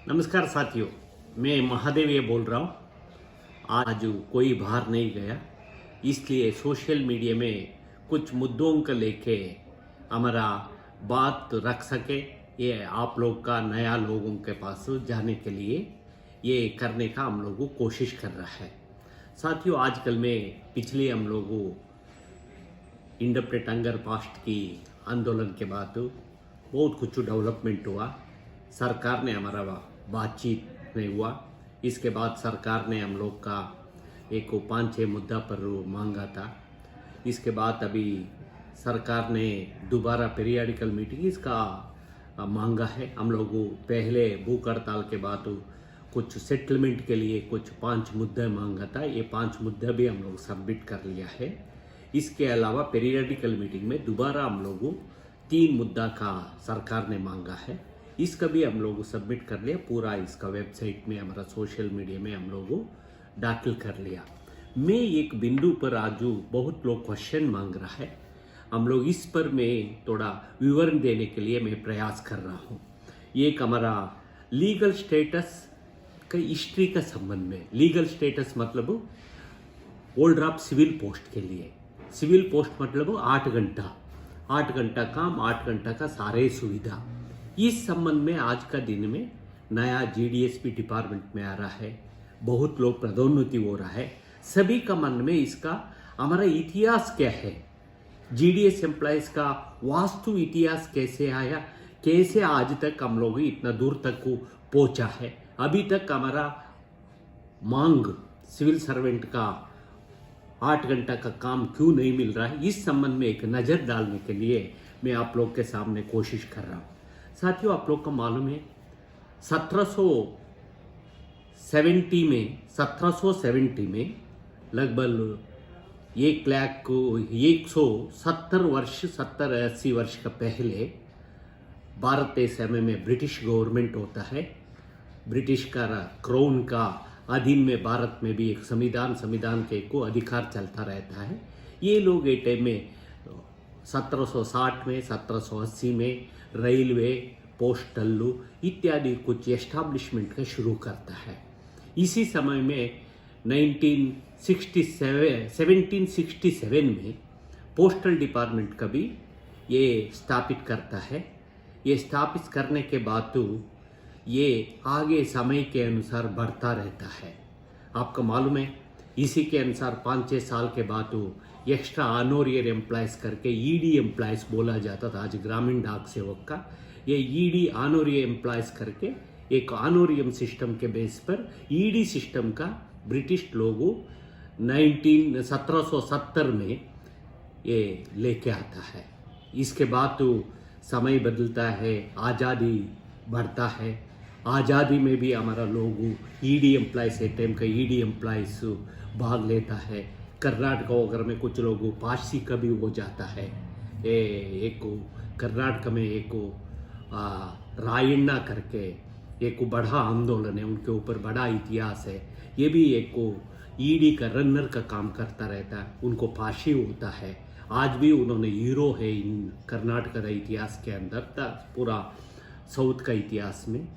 नमस्कार साथियों, मैं महादेव ये बोल रहा हूँ। आज कोई बाहर नहीं गया, इसलिए सोशल मीडिया में कुछ मुद्दों को लेके हमारा बात रख सके, ये आप लोग का नया लोगों के पास जाने के लिए ये करने का हम लोग कोशिश कर रहा है। साथियों, आजकल में पिछले हम लोग इंडिपेंडेंट अंगर पास्ट की आंदोलन के बाद बहुत कुछ डेवलपमेंट हुआ। सरकार ने हमारा बातचीत में हुआ। इसके बाद सरकार ने हम लोग का एक 5-6 मुद्दा पर मांगा था। इसके बाद अभी सरकार ने दोबारा पीरियडिकल मीटिंग इसका मांगा है। हम लोग पहले भूख हड़ताल के बाद कुछ सेटलमेंट के लिए कुछ 5 मुद्दे मांगा था। ये 5 मुद्दे भी हम लोग सबमिट कर लिया है। इसके अलावा पीरियडिकल मीटिंग में दोबारा हम लोग 3 मुद्दा का सरकार ने मांगा है। इसका भी हम लोग सबमिट कर लिया। पूरा इसका वेबसाइट में हमारा सोशल मीडिया में हम लोग दाखिल कर लिया। मैं एक बिंदु पर आज बहुत लोग क्वेश्चन मांग रहा है, हम लोग इस पर मैं थोड़ा विवरण देने के लिए मैं प्रयास कर रहा हूँ। एक हमारा लीगल स्टेटस का हिस्ट्री का संबंध में। लीगल स्टेटस मतलब होल्डर ऑफ सिविल पोस्ट के लिए। सिविल पोस्ट मतलब 8 घंटा काम, 8 घंटा का सारे सुविधा। इस संबंध में आज का दिन में नया जीडीएसपी डिपार्टमेंट में आ रहा है। बहुत लोग पदोन्नति हो रहा है। सभी का मन में इसका हमारा इतिहास क्या है, जीडीएस एम्प्लॉयज का वास्तु इतिहास कैसे आया, कैसे आज तक हम लोग इतना दूर तक को पहुंचा है। अभी तक हमारा मांग सिविल सर्वेंट का 8 घंटा का काम क्यों नहीं मिल रहा है, इस संबंध में एक नज़र डालने के लिए मैं आप लोग के सामने कोशिश कर रहा हूँ। साथियों, आप लोग को मालूम है 1770 में लगभग 170-80 वर्ष का पहले भारत देश में ब्रिटिश गवर्नमेंट होता है। ब्रिटिश का क्राउन का अधीन में भारत में भी एक संविधान के को अधिकार चलता रहता है। ये लोग एक टाइम में 1760 में 1780 में रेलवे, पोस्टल इत्यादि कुछ एस्टैब्लिशमेंट का शुरू करता है। इसी समय में 1767 में पोस्टल डिपार्टमेंट का भी ये स्थापित करता है। ये स्थापित करने के बाद तो ये आगे समय के अनुसार बढ़ता रहता है। आपको मालूम है, इसी के अनुसार 5-6 साल के बाद तो एक्स्ट्रा ऑनोरियर एम्प्लॉयज करके ईडी एम्प्लॉयज बोला जाता था। आज ग्रामीण डाक सेवक का ये ईडी ऑनोरियर एम्प्लॉयज करके एक ऑनोरियम सिस्टम के बेस पर ईडी सिस्टम का ब्रिटिश लोगों 1770 में ये लेके आता है। इसके बाद तो समय बदलता है, आज़ादी बढ़ता है। आज़ादी में भी हमारा लोग ईडी एम्प्लॉयज एक टाइम का ईडी एम्प्लॉयज भाग लेता है। कर्नाटक वगैरह में कुछ लोगों पारसी का भी हो जाता है। एक कर्नाटक में एक रायण्णा करके एक बड़ा आंदोलन है, उनके ऊपर बड़ा इतिहास है। ये भी एक ईडी का रनर का काम करता रहता है, उनको फांसी होता है। आज भी उन्होंने हीरो है इन कर्नाटक का इतिहास के अंदर पूरा साउथ का इतिहास में।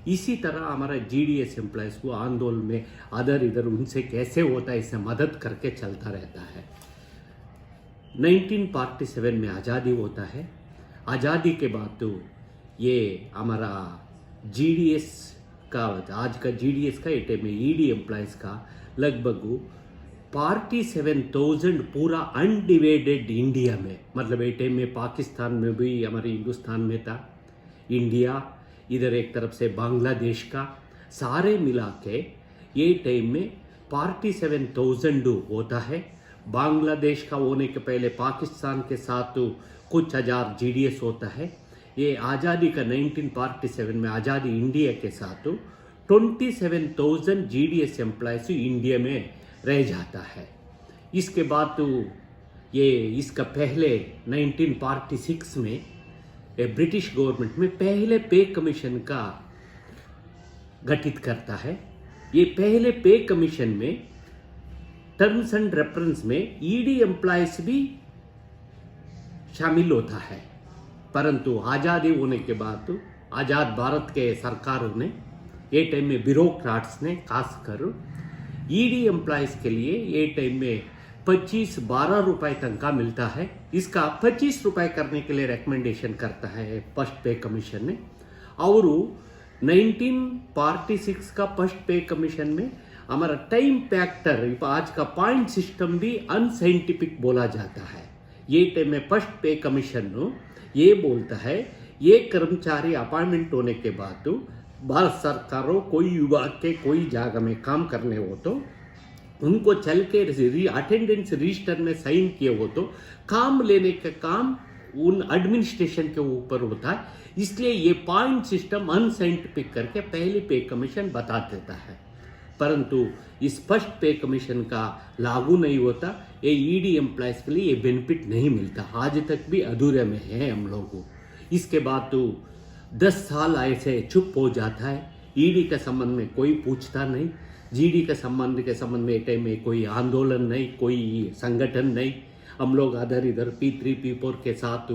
इसी तरह हमारा जीडीएस एम्प्लॉयज को आंदोलन में अदर इधर उनसे कैसे होता है, इससे मदद करके चलता रहता है। 1947 में आज़ादी होता है। आज़ादी के बाद तो ये हमारा जीडीएस का, आज का जीडीएस का एटे में ईडी एम्प्लॉयज का लगभग 47,000 पूरा अनडिवाइडेड इंडिया में, मतलब एटे में पाकिस्तान में भी, हमारे हिंदुस्तान में था, इंडिया इधर एक तरफ से बांग्लादेश का, सारे मिला के ये टाइम में 47,000 होता है। बांग्लादेश का होने के पहले पाकिस्तान के साथ तो कुछ हज़ार जीडीएस होता है। ये आज़ादी का 1947 में आज़ादी इंडिया के साथ 27,000 जीडीएस एम्प्लॉयज इंडिया में रह जाता है। इसके बाद तो ये इसका पहले 1946 में ब्रिटिश गवर्नमेंट में पहले पे कमीशन का गठित करता है। ये पहले पे कमीशन में टर्म्स एंड रेफरेंस में ईडी एम्प्लॉयज भी शामिल होता है। परंतु आज़ादी होने के बाद तो आज़ाद भारत के सरकारों ने ये टाइम में ब्यूरोक्राट्स ने खासकर ईडी एम्प्लॉयज़ के लिए ये टाइम में 25-12 रुपए तनख्वाह मिलता है। इसका 25 रुपए करने के लिए रिकमेंडेशन करता है फर्स्ट पे कमीशन ने। और 1946 का फर्स्ट पे कमीशन में हमारा टाइम फैक्टर आज का पॉइंट सिस्टम भी अनसाइंटिफिक बोला जाता है। ये टाइम में फर्स्ट पे कमीशन ये बोलता है ये कर्मचारी अपॉइंटमेंट होने के बाद भारत सरकारों कोई विभाग के कोई जगह में काम करने हो तो उनको चल के अटेंडेंस रजिस्टर में साइन किए हो तो काम लेने का काम उन एडमिनिस्ट्रेशन के ऊपर होता है। इसलिए ये पॉइंट सिस्टम अनसाइंटिफिक करके पहले पे कमीशन बता देता है, परंतु इस फर्स्ट पे कमीशन का लागू नहीं होता। ये ईडी एम्प्लॉयज के लिए ये बेनिफिट नहीं मिलता, आज तक भी अधूरे में है हम लोगों को। इसके बाद तो 10 साल ऐसे चुप हो जाता है, ईडी के संबंध में कोई पूछता नहीं, जीडी के संबंध में टाइम में कोई आंदोलन नहीं, कोई संगठन नहीं। हम लोग अधर इधर P3 P4 के साथ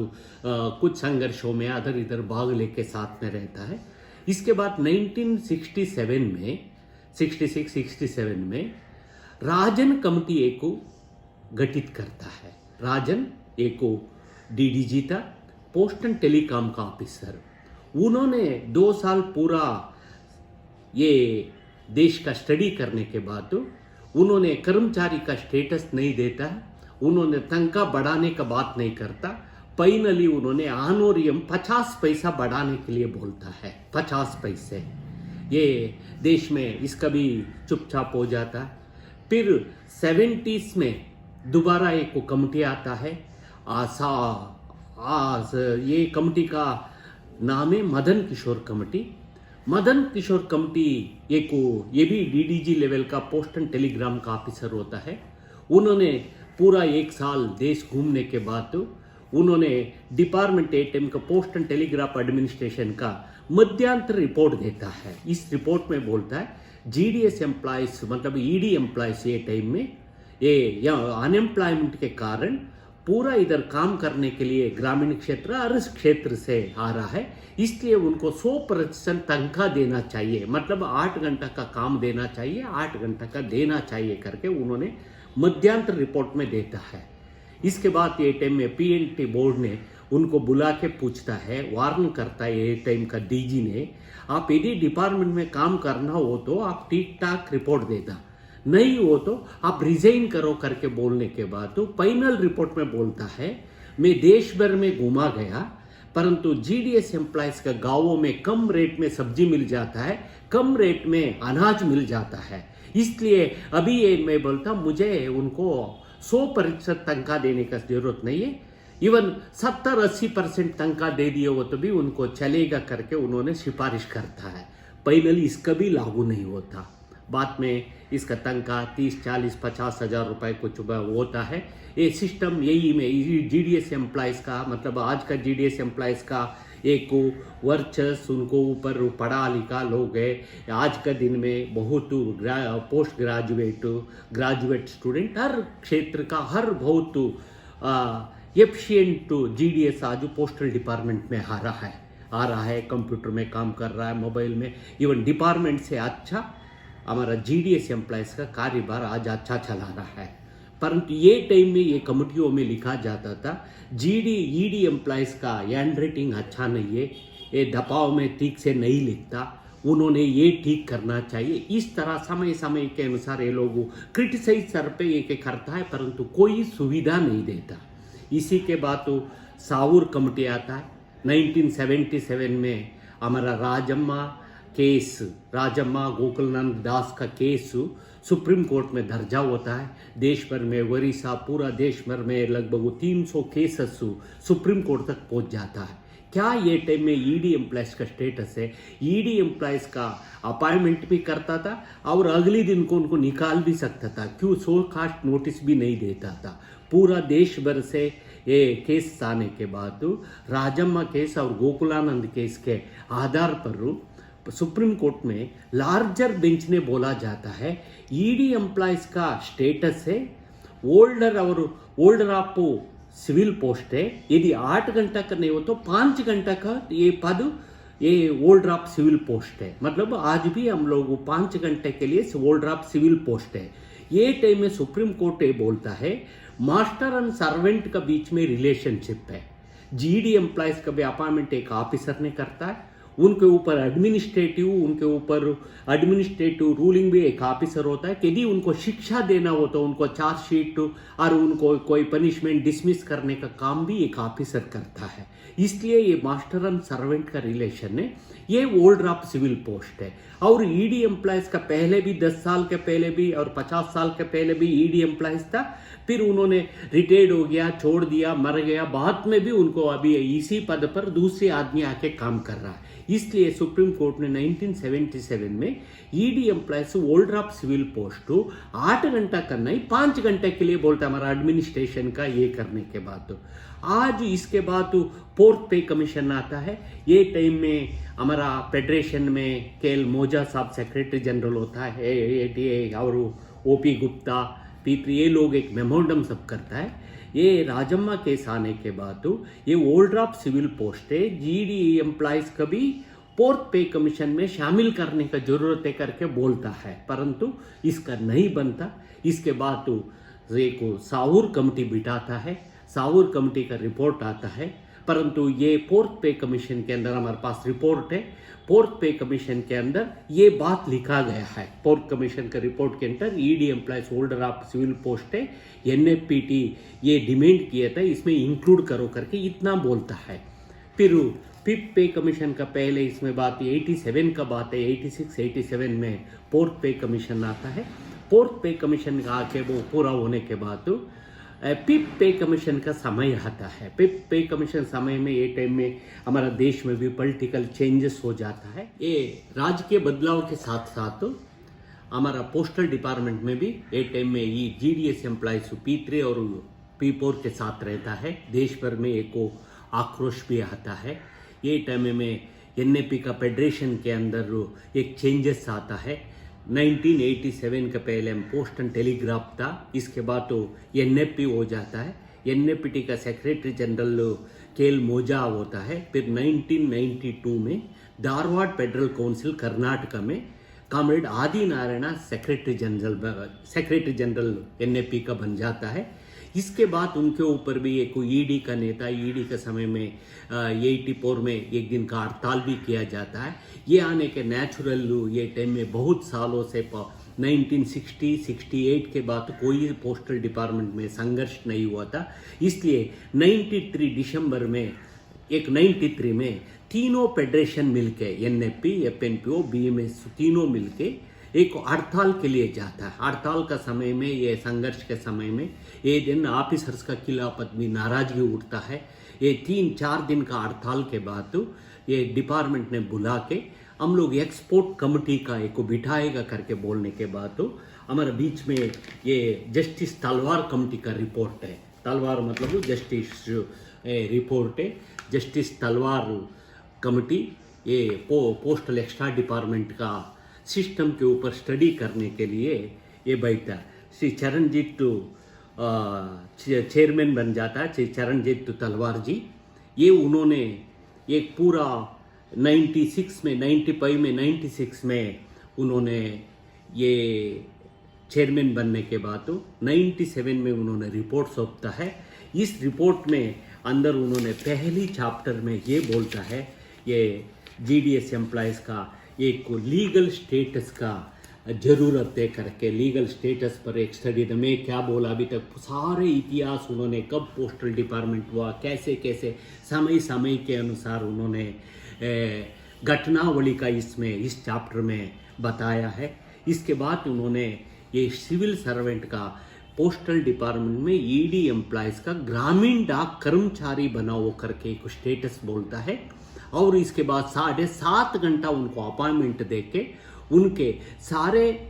कुछ संघर्षों में अधर इधर भाग लेके साथ में रहता है। इसके बाद 1967 में 66-67 में राजन कमेटी एक को गठित करता है। राजन एक को डीडीजी था, पोस्ट एंड टेलीकॉम का ऑफिसर। उन्होंने 2 साल पूरा ये देश का स्टडी करने के बाद उन्होंने कर्मचारी का स्टेटस नहीं देता है, उन्होंने तनख्वाह बढ़ाने का बात नहीं करता। फाइनली उन्होंने ऑनोरियम 50 पैसा बढ़ाने के लिए बोलता है, 50 पैसे। ये देश में इसका भी चुपचाप हो जाता है। फिर 70s में दोबारा एक कमेटी आता है, ये कमेटी का नाम है मदन किशोर कमेटी। मदन किशोर कमेटी ये भी डीडीजी लेवल का पोस्ट एंड टेलीग्राम का ऑफिसर होता है। उन्होंने पूरा 1 साल देश घूमने के बाद उन्होंने डिपार्टमेंट एटीएम का पोस्ट एंड टेलीग्राफ एडमिनिस्ट्रेशन का मध्यांतर रिपोर्ट देता है। इस रिपोर्ट में बोलता है जीडीएस एम्प्लॉयज मतलब ईडी एम्प्लॉयज ये टाइम में ये अनएम्प्लॉयमेंट के कारण पूरा इधर काम करने के लिए ग्रामीण क्षेत्र और इस क्षेत्र से आ रहा है, इसलिए उनको 100% तनख्वाह देना चाहिए, मतलब 8 घंटा का काम देना चाहिए, 8 घंटा का देना चाहिए करके उन्होंने मध्यांतर रिपोर्ट में देता है। इसके बाद ये टाइम में पीएनटी बोर्ड ने उनको बुला के पूछता है, वार्न करता है ये टाइम का डीजी ने, आप यदि डिपार्टमेंट में काम करना हो तो आप ठीक ठाक रिपोर्ट देता, नहीं हो तो आप रिजाइन करो करके बोलने के बाद तो फाइनल रिपोर्ट में बोलता है मैं देश भर में घुमा गया, परंतु जीडीएस एम्प्लॉयज का गांवों में कम रेट में सब्जी मिल जाता है, कम रेट में अनाज मिल जाता है, इसलिए अभी ये मैं बोलता मुझे उनको 100% तनख्वाह देने का जरूरत नहीं है, इवन 70-80% तनख्वाह दे दिए हो तो भी उनको चलेगा करके उन्होंने सिफारिश करता है। फाइनली इसका भी लागू नहीं होता। बाद में इसका तनख्वाह 30-40-50 हज़ार रुपए कुछ होता है। ये सिस्टम यही में जीडीएस एम्प्लॉयज का मतलब आज का जीडीएस एम्प्लॉयज का एक वर्चस्व उनको ऊपर पढ़ा लिखा लोग है। आज का दिन में बहुत पोस्ट ग्रेजुएट स्टूडेंट हर क्षेत्र का हर बहुत एफिशिएंट जीडीएस आज पोस्टल डिपार्टमेंट में आ रहा है, कंप्यूटर में काम कर रहा है, मोबाइल में, इवन डिपार्टमेंट से अच्छा हमारा जीडीएस एम्प्लॉयज का कार्यभार आज अच्छा चला रहा है। परंतु ये टाइम में ये कमेटियों में लिखा जाता था ईडी एम्प्लॉयज का हैंड राइटिंग अच्छा नहीं है, ये दबाव में ठीक से नहीं लिखता, उन्होंने ये ठीक करना चाहिए। इस तरह समय समय के अनुसार ये लोग क्रिटिसाइज सर पे ये करता है, परंतु कोई सुविधा नहीं देता। इसी के बाद तो सावूर कमेटी आता है 1977 में। हमारा राजम्मा गोकुलनंद दास का केस सुप्रीम कोर्ट में दर्जा होता है। देश भर में ओडिशा पूरा देश भर में लगभग 300 केसेस सुप्रीम कोर्ट तक पहुंच जाता है। क्या ये टाइम में ईडी एम्प्लॉयज का स्टेटस है, ईडी एम्प्लॉयज का अपॉइंटमेंट भी करता था और अगले दिन को उनको निकाल भी सकता था, क्यों शो कास्ट नोटिस भी नहीं देता था। पूरा देश भर से ये केस आने के बाद राजम्मा केस और गोकुलानंद केस के आधार पर सुप्रीम कोर्ट में लार्जर बेंच ने बोला जाता है ईडी एम्प्लॉयज का स्टेटस है ओल्डर ऑफ सिविल पोस्ट है, यदि 8 घंटा का नहीं हो तो 5 घंटा का ये पद ये वोल्ड ड्राफ्ट सिविल पोस्ट है, मतलब आज भी हम लोग 5 घंटे के लिए वोल्ड ड्राफ्ट सिविल पोस्ट है। ये टाइम में सुप्रीम कोर्ट ये बोलता है मास्टर एंड सर्वेंट का बीच में रिलेशनशिप है। जीडी एम्प्लॉयज का भी अपॉइंटमेंट एक ऑफिसर ने करता है, उनके ऊपर एडमिनिस्ट्रेटिव रूलिंग भी एक ऑफिसर होता है। यदि उनको शिक्षा देना हो तो उनको चार्जशीट और उनको कोई पनिशमेंट डिसमिस करने का काम भी एक ऑफिसर करता है। इसलिए ये मास्टर एंड सर्वेंट का रिलेशन है, ये वोल्ड ड्राफ्ट सिविल पोस्ट है। और ईडी एम्प्लॉयज का पहले भी 10 साल के पहले भी और 50 साल के पहले भी ईडी एम्प्लॉयज था, फिर उन्होंने रिटायर्ड हो गया, छोड़ दिया, मर गया, बाद में भी उनको अभी इसी पद पर दूसरे आदमी आके काम कर रहा है। इसलिए सुप्रीम कोर्ट ने 1977 में ईडी एम्प्लॉयज वोल्ड ड्राफ्ट सिविल पोस्ट 8 घंटा करना ही 5 घंटे के लिए बोलता है हमारा एडमिनिस्ट्रेशन का ये करने के बाद। आज इसके बाद फोर्थ पे कमीशन आता है। ये टाइम में हमारा फेडरेशन में केएल मोजा साहब सेक्रेटरी जनरल होता है, एटीए और ओपी गुप्ता पीपी, ये लोग एक मेमोरेंडम सब करता है। ये राजम्मा केस आने के बाद ये वोल्ड ड्राफ्ट सिविल पोस्ट है, जीडी एम्प्लॉयज का भी फोर्थ पे कमीशन में शामिल करने का जरूरत है करके बोलता है, परंतु इसका नहीं बनता। इसके बाद एक साहूर कमेटी बिठाता है, साहूर कमेटी का रिपोर्ट आता है, परंतु ये फोर्थ पे कमीशन के अंदर हमारे पास रिपोर्ट है। फोर्थ पे कमीशन के अंदर ये बात लिखा गया है, फोर्थ कमीशन का रिपोर्ट के अंदर ईडी एम्प्लॉयज वोल्ड ड्राफ्ट सिविल पोस्ट है, एनएफपीटी ये डिमांड किया था इसमें इंक्लूड करो करके इतना बोलता है। फिर फिफ्थ पे कमीशन का पहले इसमें बात 87 का बात है, 86-87 में फोर्थ पे कमीशन आता है। फोर्थ पे कमीशन का आके वो पूरा होने के बाद फिफ्थ पे कमीशन का समय आता है। फिफ्थ पे कमीशन समय में ये टाइम में हमारा देश में भी पॉलिटिकल चेंजेस हो जाता है। ये राजकीय बदलाव के साथ साथ हमारा पोस्टल डिपार्टमेंट में भी ये टाइम में ये जीडीएस एम्प्लॉयज P3 और P4 के साथ रहता है। देश भर में एक आक्रोश भी आता है। ये टाइम में एनएपी का फेडरेशन के अंदर एक चेंजेस आता है। 1987 का पहले हम पोस्ट एंड टेलीग्राफ था, इसके बाद तो एनएपी हो जाता है। एनएपीटी का सेक्रेटरी जनरल केएल मोजा होता है। फिर 1992 में धारवाड़ फेडरल काउंसिल कर्नाटका में कॉमरेड आदि नारायण सेक्रेटरी जनरल एनएपी का बन जाता है। इसके बाद उनके ऊपर भी एक ईडी का नेता, ईडी के समय में 84 में एक दिन का हड़ताल भी किया जाता है। ये आने के नेचुरल ये टाइम में बहुत सालों से 1960-68 के बाद कोई पोस्टल डिपार्टमेंट में संघर्ष नहीं हुआ था। इसलिए 93 दिसंबर में 93 में तीनों फेडरेशन मिलके एनएपी, एफएनपीओ, बीएमएस तीनों मिलके एक हड़ताल के लिए जाता है। हड़ताल का समय में ये संघर्ष के समय में ये दिन ऑफिसर्स का खिलाफ भी नाराजगी उठता है। ये 3-4 दिन का हड़ताल के बाद ये डिपार्टमेंट ने बुला के हम लोग एक्सपोर्ट कमेटी का एक बिठाएगा करके बोलने के बाद हमारे बीच में ये जस्टिस तलवार कमेटी का रिपोर्ट है। तलवार मतलब जस्टिस रिपोर्ट है। जस्टिस तलवार कमेटी ये पोस्टल एक्स्ट्रा डिपार्टमेंट का सिस्टम के ऊपर स्टडी करने के लिए ये बैठा। श्री चरणजीत चेयरमैन बन जाता है, श्री चरणजीत तलवार जी। ये उन्होंने एक पूरा 96 में 95 में 96 में उन्होंने ये चेयरमैन बनने के बाद 97 में उन्होंने रिपोर्ट सौंपता है। इस रिपोर्ट में अंदर उन्होंने पहली चैप्टर में ये बोलता है ये जीडीएस एम्प्लॉयज़ का एक लीगल स्टेटस का जरूरत है करके, लीगल स्टेटस पर एक स्टडी। तो मैं क्या बोला अभी तक सारे इतिहास उन्होंने कब पोस्टल डिपार्टमेंट हुआ, कैसे कैसे समय समय के अनुसार उन्होंने घटनावली का इसमें इस चैप्टर में बताया है। इसके बाद उन्होंने ये सिविल सर्वेंट का पोस्टल डिपार्टमेंट में ईडी एम्प्लॉयज़ का ग्रामीण डाक कर्मचारी बनाओ करके एक स्टेटस बोलता है। और इसके बाद 7.5 घंटा उनको अपॉइंटमेंट देके उनके सारे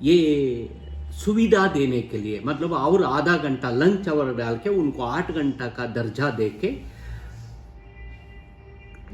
ये सुविधा देने के लिए, मतलब और आधा घंटा लंच आवर डाल के उनको 8 घंटा का दर्जा देके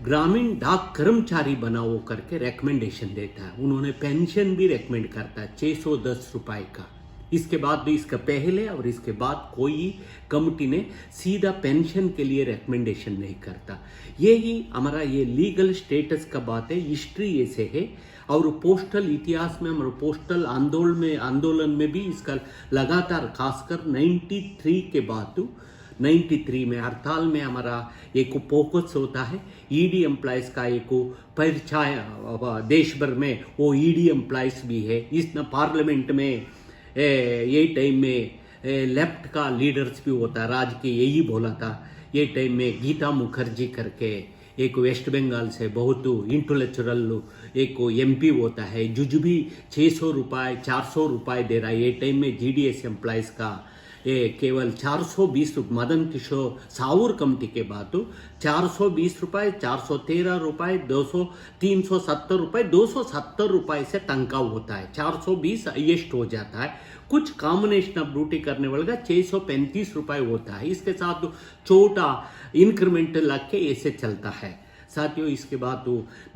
ग्रामीण डाक कर्मचारी बनाओ करके रेकमेंडेशन देता है। उन्होंने पेंशन भी रेकमेंड करता है 610 रुपए का। इसके बाद भी इसका पहले और इसके बाद कोई कमिटी ने सीधा पेंशन के लिए रिकमेंडेशन नहीं करता। यही हमारा ये लीगल स्टेटस का बात है, हिस्ट्री ऐसे है। और पोस्टल इतिहास में हमारे पोस्टल आंदोलन में भी इसका लगातार खासकर 93 के बाद 93 में हड़ताल में हमारा एक फोकस होता है ईडी एम्प्लॉयज का, एक परिचय देश भर में वो ईडी एम्प्लॉयज भी है। इस पार्लियामेंट में ये टाइम में लेफ्ट का लीडर्स भी होता है, राज के यही बोला था ये टाइम में गीता मुखर्जी करके एक वेस्ट बंगाल से बहुत इंटेलेक्चुअल एक एमपी होता है, जुजुबी 600 रुपये 400 रुपये दे रहा है। ये टाइम में जीडीएस एम्प्लॉयज़ का ये केवल 420 मदन किशोर सावूर कमेटी के बाद 420 रुपये 413 रुपये 370 रुपये 270 रुपये से तनख्वाह होता है। 420 हाईएस्ट हो जाता है। कुछ कॉम्बिनेशन ऑफ ड्यूटी करने वाले का 635 रुपये होता है। इसके साथ छोटा इंक्रीमेंट लग के ऐसे चलता है। साथियों इसके बाद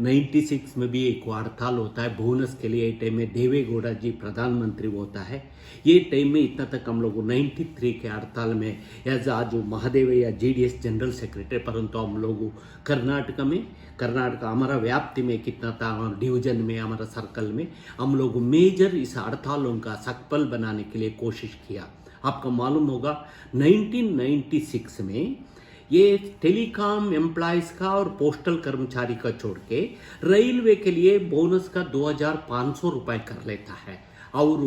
96 में भी एक हड़ताल होता है बोनस के लिए। टाइम में देवेगौड़ा जी प्रधानमंत्री होता है। ये टाइम में इतना तक हम लोग 93 के हड़ताल में एज आज महादेवैया जीडीएस जनरल सेक्रेटरी, परंतु हम लोग कर्नाटक हमारा व्याप्ति में कितना था डिवीजन में हमारा सर्कल में हम लोग मेजर इस हड़तालों का सकपल बनाने के लिए कोशिश किया। आपको मालूम होगा 1996 में ये टेलीकॉम एम्प्लॉयज़ का और पोस्टल कर्मचारी का छोड़ के रेलवे के लिए बोनस का 2500 रुपये कर लेता है और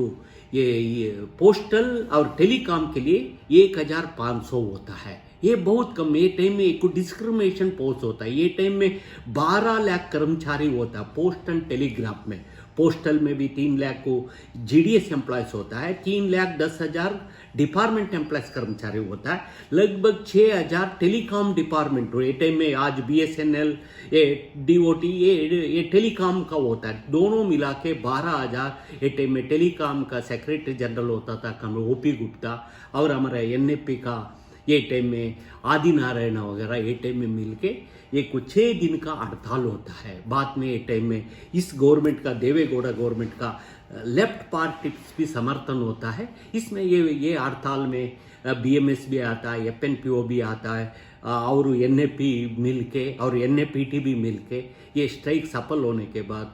ये पोस्टल और टेलीकॉम के लिए 1500 होता है। ये बहुत कम। ये टाइम में एक डिस्क्रिमिनेशन पोस्ट होता है। ये टाइम में 12 लाख कर्मचारी होता है पोस्ट एंड टेलीग्राफ में। पोस्टल में भी 3 लाख को जीडीएस एम्प्लॉयज होता है, 3,10,000 डिपार्टमेंट एम्प्लॉयज कर्मचारी होता है, लगभग 6,000 टेलीकॉम डिपार्टमेंट। ये टाइम में आज बीएसएनएल ये डीओटी ये टेलीकॉम का होता है। दोनों मिला के 12,000 ये टाइम में टेलीकॉम का सेक्रेटरी जनरल होता था ओपी गुप्ता, और हमारा एनएपी का ये टाइम में आदि नारायण वगैरह ये टाइम में मिलके ये कुछ 6 दिन का हड़ताल होता है। बाद में ये टाइम में इस गवर्नमेंट का देवेगौड़ा गवर्नमेंट का लेफ्ट पार्टी भी समर्थन होता है। इसमें ये हड़ताल में बीएमएस भी आता है, एफएनपीओ भी आता है और एनएपी मिलके और एनएपीटी भी मिलके ये स्ट्राइक सफल होने के बाद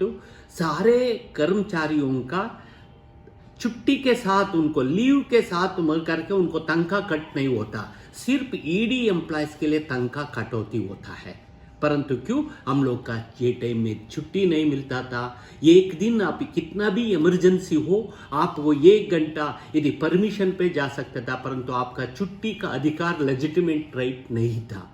सारे कर्मचारियों का छुट्टी के साथ उनको लीव के साथ मिल करके उनको तनख्वाह कट नहीं होता। सिर्फ ईडी एम्प्लॉयज के लिए तनख्वाह कटौती होता है। परंतु क्यों हम लोग का ये टाइम में छुट्टी नहीं मिलता था। एक दिन आप कितना भी इमरजेंसी हो आप वो 1 घंटा यदि परमिशन पे जा सकता था, परंतु आपका छुट्टी का अधिकार लेजिटिमेट राइट नहीं था।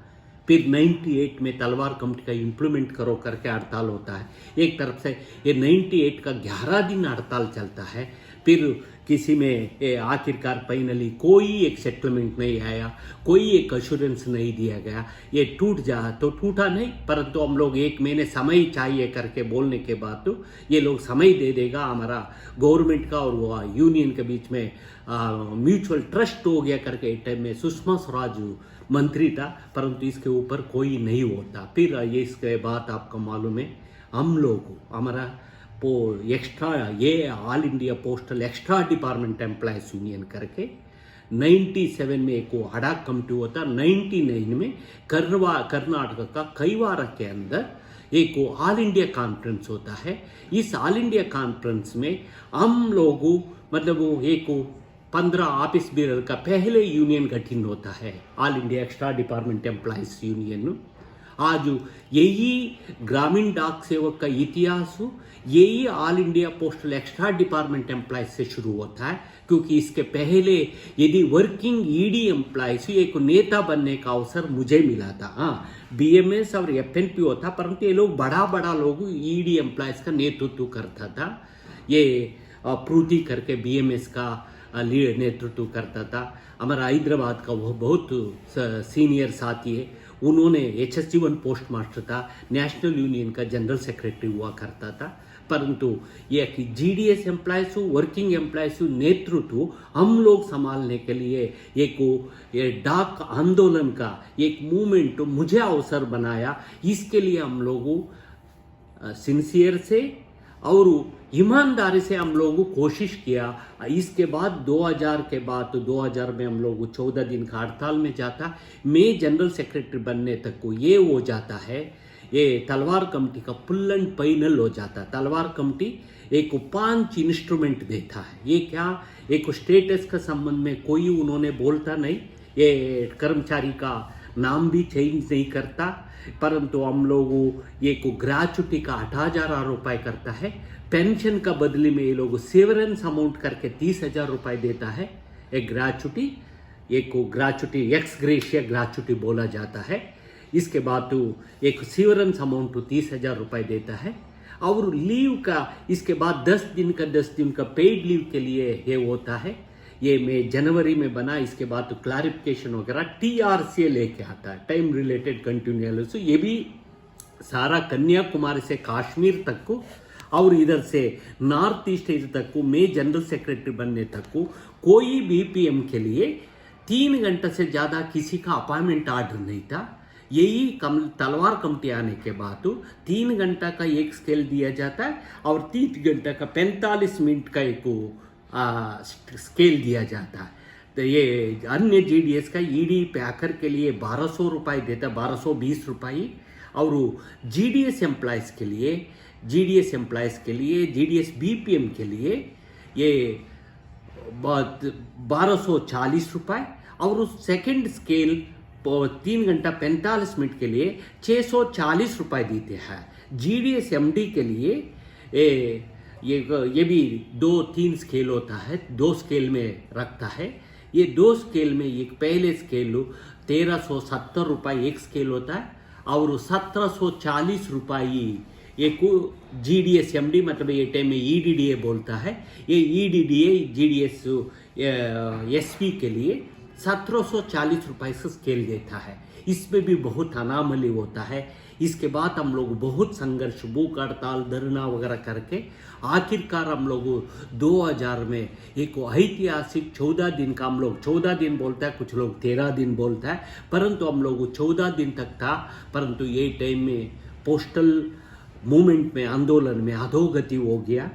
फिर 98 में तलवार कमेटी का इम्प्लीमेंट करो करके हड़ताल होता है। एक तरफ से ये 98 का 11 दिन हड़ताल चलता है। फिर किसी में आखिरकार फाइनली कोई एक सेटलमेंट नहीं आया, कोई एक अश्योरेंस नहीं दिया गया। ये टूट जा तो टूटा नहीं, परंतु हम लोग 1 महीने समय चाहिए करके बोलने के बाद तो ये लोग समय दे देगा। हमारा गवर्नमेंट का और वो यूनियन के बीच में म्यूचुअल ट्रस्ट हो गया करके एक टाइम में सुषमा स्वराज मंत्री था, परंतु इसके ऊपर कोई नहीं होता। फिर ये इसके बाद आपको मालूम है हम लोग हमारा एक्स्ट्रा ये all India postal extra department employees union करके 97 में एक हड़ाक कमेटी होता है। 99 में कर्नाटक का कैवारा के अंदर एक ऑल इंडिया कॉन्फ्रेंस होता है। इस ऑल इंडिया कॉन्फ्रेंस में हम लोग मतलब एक 15 ऑफिस बीरर का पहले यूनियन गठन होता है, all India extra department employees union. आज यही ग्रामीण डाक सेवक का इतिहास यही all India postal extra department employees से शुरू होता है, क्योंकि इसके पहले यदि वर्किंग ईडी एम्प्लॉयज एक नेता बनने का अवसर मुझे मिला था। हाँ, बीएमएस और एफएनपी होता, परंतु ये लोग बड़ा लोग ईडी एम्प्लॉयज का नेतृत्व करता था। ये प्रूति करके बीएमएस का नेतृत्व करता था। हमारा हैदराबाद का वो बहुत सीनियर साथी है, उन्होंने HSG1 पोस्ट मास्टर था, नेशनल यूनियन का जनरल सेक्रेटरी हुआ करता था। परंतु ये कि जीडीएस एम्प्लॉयज वर्किंग एम्प्लॉयज नेतृत्व हम लोग संभालने के लिए एक ये डाक आंदोलन का एक मूवमेंट मुझे अवसर बनाया। इसके लिए हम लोग सिंसियर से और ईमानदारी से हम लोग कोशिश किया। इसके बाद 2000 के बाद तो 2000 में हम लोग 14 दिन का हड़ताल में जाता। मैं जनरल सेक्रेटरी बनने तक को ये हो जाता है, ये तलवार कमेटी का फुल एंड फाइनल हो जाता। तलवार कमेटी एक 5 इंस्ट्रूमेंट देता है। ये क्या, एक स्टेटस का संबंध में कोई उन्होंने बोलता नहीं, ये कर्मचारी का नाम भी चेंज नहीं करता, परंतु हम लोग ये को ग्रेचुटी का 8,000 रुपये करता है। पेंशन का बदले में ये लोग सेवरेंस अमाउंट करके 30,000 रुपये देता है। एक ग्रेचुटी, एक को ग्रेचुटी एक्स ग्रेशिया ग्रेचुटी बोला जाता है। इसके बाद तो एक सेवरेंस अमाउंट 30,000 रुपये देता है। और लीव का इसके बाद 10 दिन का पेड लीव के लिए ये होता है। ये मैं जनवरी में बना। इसके बाद तो क्लैरिफिकेशन वगैरह TRCA लेके आता है, टाइम रिलेटेड कंटिन्यूअस। ये भी सारा कन्याकुमारी से कश्मीर तक को और इधर से नॉर्थ ईस्ट इधर तक को मैं जनरल सेक्रेटरी बनने तक को कोई BPM के लिए 3 घंटे से ज़्यादा किसी का अपॉइंटमेंट ऑर्डर नहीं था। यही तलवार कमेटी आने के बाद तो 3 घंटा का एक स्केल दिया जाता है और 3 घंटा का 45 मिनट का एक स्केल दिया जाता है। तो ये अन्य GDS का ED पैकर के लिए 1200 रुपये देता है, 1220 रुपये। और GDS एम्प्लॉयज़ के लिए GDS BPM के लिए ये 1240 रुपये। और सेकंड स्केल 3 घंटा 45 मिनट के लिए 640 रुपये देते हैं। GDS MD के लिए ये भी 2-3 स्केल होता है, 2 स्केल में रखता है। ये 2 स्केल में एक पहले स्केल 1370 रुपये एक स्केल होता है और 1740 रुपये एक GDS MD, मतलब ये टाइम में EDDA बोलता है। ये EDDA GDS SP के लिए 1740 रुपये से स्केल देता है। इसमें भी बहुत अनामली होता है। इसके बाद हम लोग बहुत संघर्ष, भूख हड़ताल, धरना वगैरह करके आखिरकार हम लोग 2000 में एक ऐतिहासिक 14 दिन का, हम लोग 14 दिन बोलता है, कुछ लोग 13 दिन बोलता है, परंतु हम लोग 14 दिन तक था। परंतु ये टाइम में पोस्टल मूवमेंट में, आंदोलन में अधोगति हो गया।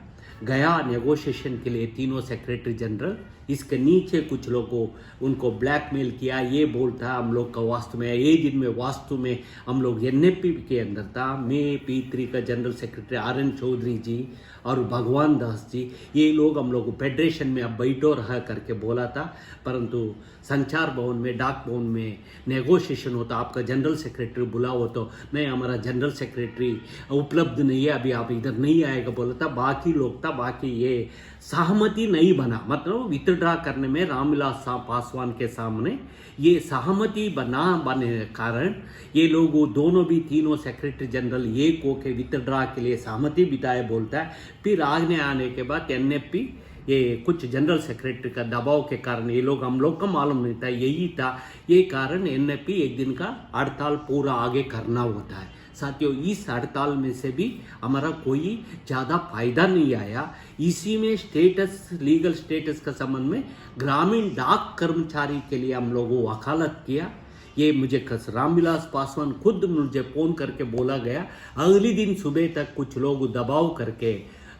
नेगोशिएशन के लिए तीनों सेक्रेटरी जनरल, इसके नीचे कुछ लोगों उनको ब्लैकमेल किया। ये बोलता हम लोग का वास्तव में ये दिन में वास्तव में हम लोग NFP के अंदर था। मैं P3 का जनरल सेक्रेटरी RN चौधरी जी और भगवान दास जी, ये लोग हम लोग फेडरेशन में अब बैठो रहा करके बोला था। परंतु संचार भवन में, डाक भवन में नेगोशिएशन होता, आपका जनरल सेक्रेटरी बुलाओ तो नहीं, हमारा जनरल सेक्रेटरी उपलब्ध नहीं है, अभी आप इधर नहीं आएगा बोला था। बाकी लोग था, बाकी ये सहमति नहीं बना, मतलब विथड्रा करने में रामविलास पासवान के सामने ये सहमति बने कारण ये लोग दोनों भी तीनों सेक्रेटरी जनरल एक होके विथड्रा के लिए सहमति बिताए बोलता है। फिर आगे आने के बाद NFP ये कुछ जनरल सेक्रेटरी का दबाव के कारण ये लोग, हम लोग का मालूम नहीं था, यही था ये कारण NFP एक दिन का हड़ताल पूरा आगे करना होता है। साथियों, इस हड़ताल में से भी हमारा कोई ज़्यादा फायदा नहीं आया। इसी में स्टेटस, लीगल स्टेटस का संबंध में ग्रामीण डाक कर्मचारी के लिए हम लोगों वकालत किया। ये मुझे रामविलास पासवान खुद मुझे फ़ोन करके बोला गया। अगले दिन सुबह तक कुछ लोग दबाव करके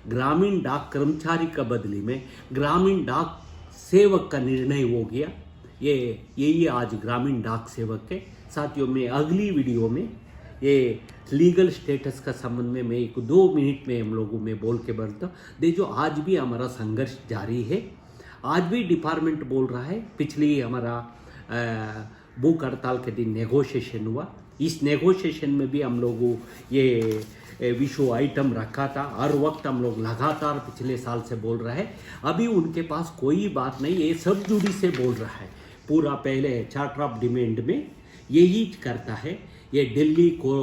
ग्रामीण डाक कर्मचारी का बदली में ग्रामीण डाक सेवक का निर्णय हो गया। यही आज ग्रामीण डाक सेवक के। साथियों, मैं अगली वीडियो में ये लीगल स्टेटस का संबंध में मैं 1-2 मिनट में हम लोगों में बोल के बढ़ता दे। जो आज भी हमारा संघर्ष जारी है, आज भी डिपार्टमेंट बोल रहा है। पिछली हमारा भूख हड़ताल के दिन नेगोशिएशन हुआ। इस नेगोशिएशन में भी हम लोगों ये विशु आइटम रखा था। हर वक्त हम लोग लगातार पिछले साल से बोल रहे हैं। अभी उनके पास कोई बात नहीं, ये सब जुड़ी से बोल रहा है। पूरा पहले चार्टर ऑफ डिमांड में यही करता है। ये दिल्ली को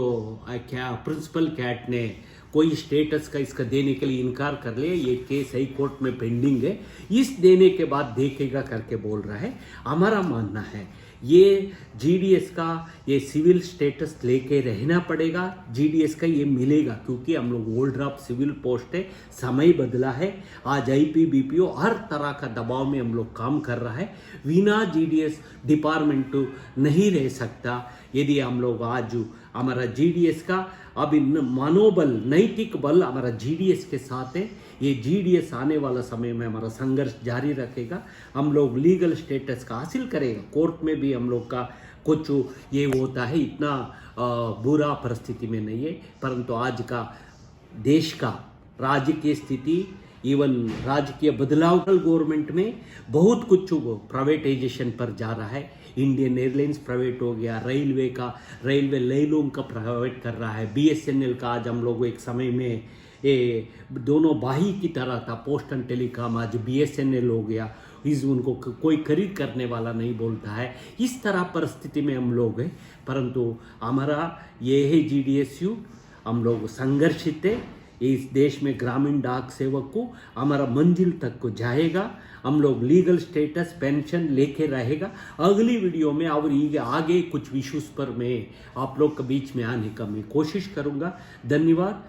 क्या प्रिंसिपल कैट ने कोई स्टेटस का इसका देने के लिए इनकार कर लिया। ये केस हाई कोर्ट में पेंडिंग है, इस देने के बाद देखेगा करके बोल रहा है। हमारा मानना है ये GDS का ये सिविल स्टेटस लेके रहना पड़ेगा। GDS का ये मिलेगा क्योंकि हम लोग ओल्ड ड्राफ्ट सिविल पोस्ट है, समय बदला है। आज IP BPO हर तरह का दबाव में हम लोग काम कर रहा है। बिना GDS डिपार्टमेंट नहीं रह सकता। यदि हम लोग आज हमारा जीडीएस का अभी मनोबल नैतिक बल हमारा जीडीएस के साथ है। ये जीडीएस आने वाला समय में हमारा संघर्ष जारी रखेगा। हम लोग लीगल स्टेटस का हासिल करेगा। कोर्ट में भी हम लोग का कुछ ये होता है, इतना बुरा परिस्थिति में नहीं है, परंतु आज का देश का राजकीय स्थिति, इवन राजकीय बदलाव गवर्नमेंट में बहुत कुछ प्राइवेटाइजेशन पर जा रहा है। इंडियन एयरलाइंस प्राइवेट हो गया, रेलवे लेलों का प्राइवेट कर रहा है, बीएसएनएल का आज हम लोग एक समय में ये दोनों भाई की तरह था, पोस्ट एंड टेलीकॉम आज बीएसएनएल हो गया, उनको कोई खरीद करने वाला नहीं बोलता है। इस तरह परिस्थिति में हम लोग हैं, परंतु हमारा ये है जीडीएसयू, हम लोग संघर्षित है। इस देश में ग्रामीण डाक सेवक को हमारा मंजिल तक को जाएगा। हम लोग लीगल स्टेटस पेंशन लेके रहेगा। अगली वीडियो में और ये आगे कुछ इश्यूज पर मैं आप लोग के बीच में आने का मैं कोशिश करूँगा। धन्यवाद।